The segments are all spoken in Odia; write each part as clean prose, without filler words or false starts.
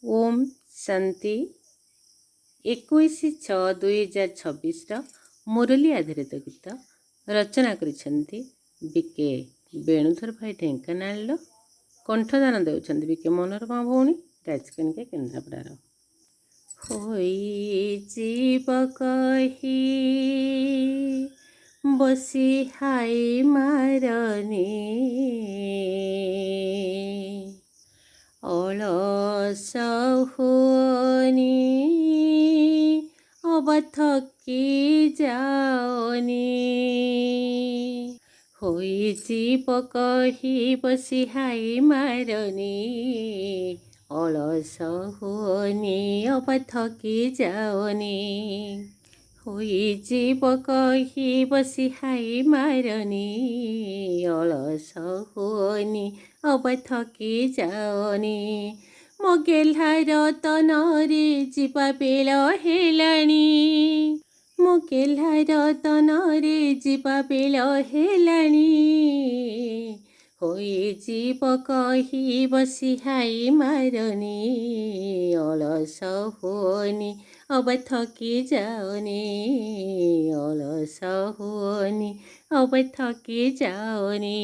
ଓମ୍ ଶାନ୍ତି 21/6/2026ର ମୁରଲୀ ଆଧାରିତ ଗୀତ ରଚନା କରିଛନ୍ତି ବିକେ ବେଣୁଧର ଭାଇ ଢେଙ୍କାନାଳର। କଣ୍ଠଦାନ ଦେଉଛନ୍ତି ବିକେ ମନୋରମା ଭଉଣୀ ରାଜକନିକା କେନ୍ଦ୍ରାପଡ଼ାର। ହୋଇଯିବ କହି ବସି ହାଇ ମାରନି ଅଳସ ହୁଅନି ଅବା ଥକି ଯାଅନି। ହୋଇଯିବ କହି ବସି ହାଇ ମାରନି ଅଳସ ହୁଅନି ଅବା ଥକି ଯାଅନି। ହୋଇଯିବ କହି ବସି ହାଇ ମାରନି ଅଳସ ହୁଅନି ଅବା ଥକି ଯାଅନି। ମୋ ଗେହ୍ଲାର ତନରେ ଯିବା ବେଳ ହେଲାଣି ମୋ ଗେହ୍ଲାର ତନରେ ଯିବା ବେଳ ହେଲାଣି। ହୋଇଯିବ କହି ବସି ହାଇ ମାରନି ଅଳସ ହୁଅନି ଅବା ଥକି ଯାଅନି ଅଳସ ହୁଅନି ଅବା ଥକି ଯାଅନି।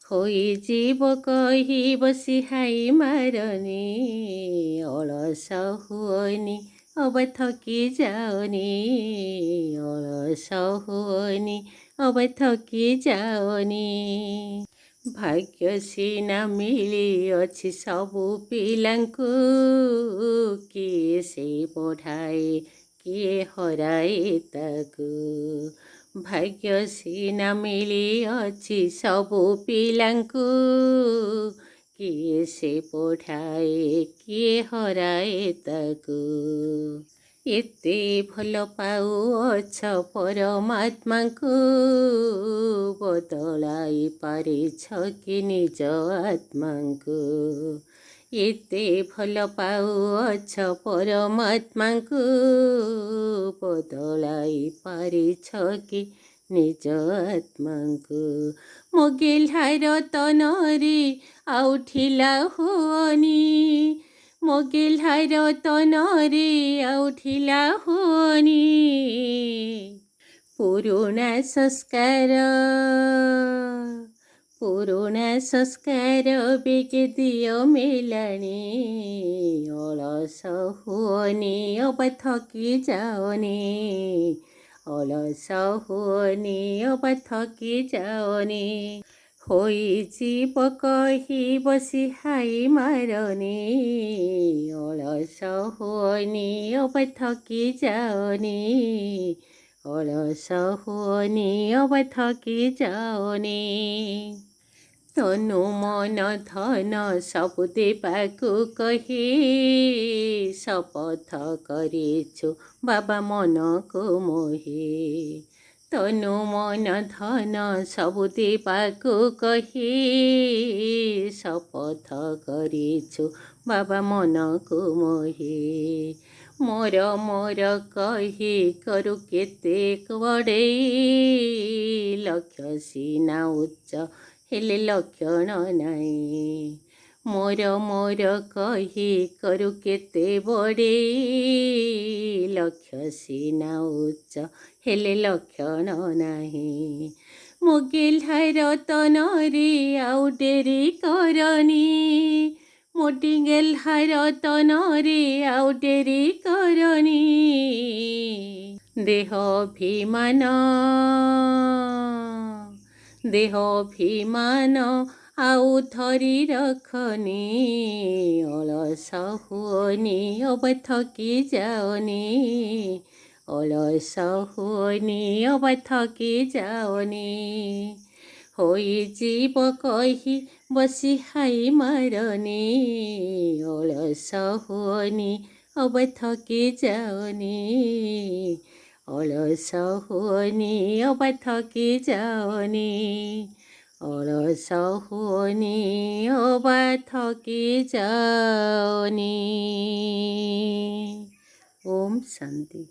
ହୋଇଯିବ କହି ବସି ହାଇ ମାରନି ଅଳସ ହୁଅନି ଅବା ଥକି ଯାଅନି ଅଳସ ହୁଅନି ଅବା ଥକି ଯାଅନି। ଭାଗ୍ୟ ସିନା ମିଳିଅଛି ସବୁ ପିଲାଙ୍କୁ କିଏ ସେ ପଢ଼ାଏ କିଏ ହରାଏ ତାକୁ। ଭାଗ୍ୟ ସିନା ମିଳିଅଛି ସବୁ ପିଲାଙ୍କୁ କିଏ ସେ ପଢ଼ାଏ କିଏ ହରାଏ ତାକୁ। ଏତେ ଭଲ ପାଉଅଛ ପରମାତ୍ମାଙ୍କୁ ବଦଳାଇ ପାରିଛ କି ନିଜ ଆତ୍ମାଙ୍କୁ। ଏତେ ଭଲ ପାଉଅଛ ପରମାତ୍ମାଙ୍କୁ ବଦଳାଇ ପାରିଛ କି ନିଜ ଆତ୍ମାଙ୍କୁ। ମୋ ଗେହ୍ଲାର ତନରେ ଆଉ ଢିଲା ହୁଅନି ମୋ ଗେହ୍ଲାର ତନରେ ଆଉ ଢିଲା ହୁଅନି। ପୁରୁଣା ସଂସ୍କାର ବେଗେ ଦିଅ ମେଲାଣି ଅଳସ ହୁଅନି ଅବା ଥକି ଯାଅନି ଅଳସ ହୁଅନି ଅବା ଥକି ଯାଅନି। ହୋଇଯିବ କହି ବସି ହାଇ ମାରନି ଅଳସ ହୁଅନି ଅବା ଥକି ଯାଅନି ଅଳସ ହୁଅନି ଅବା ଥକି ଯାଅନି। ତନୁ ମନ ଧନ ସବୁ ଦେବାକୁ କହି ଶପଥ କରିଛୁ ବାବା ମନକୁ ମୋହି। ତନୁ ମନ ଧନ ସବୁ ଦେବାକୁ କହି ଶପଥ କରିଛୁ ବାବା ମନକୁ ମୋହି। ମୋର ମୋର କହି କରୁ କେତେ ବଡ଼େଇ ଲକ୍ଷ୍ୟ ସିନା ଉଚ୍ଚ ହେଲେ ଲକ୍ଷଣ ନାହିଁ। ମୋର ମୋର କହି କରୁ କେତେ ବଡ଼େଇ ଲକ୍ଷ୍ୟ ସିନା ଉଚ୍ଚ ହେଲେ ଲକ୍ଷଣ ନାହିଁ। ମୋ ଗେହ୍ଲାର ତନରେ ଆଉ ଡେରି କରନି ମୋ ଗେହ୍ଲାର ତନରେ ଆଉ ଡେରି କରନି। ଦେହ ଅଭିମାନ ଆଉ ଧରି ରଖନି ଅଳସ ହୁଅନି ଅବା ଥକି ଯାଅନି ଅଳସ ହୁଅନି ଅବା ଥକି ଯାଅନି। ହୋଇଯିବ କହି ବସି ହାଇ ମାରନି ଅଳସ ହୁଅନି ଅବା ଥକି ଯାଅନି ଅଳସ ହୁଅନି ଅବା ଥକି ଯାଅନି ଅଳସ ହୁଅନି ଅବା ଥକି ଯାଅନି। ଓମ୍ ଶାନ୍ତି।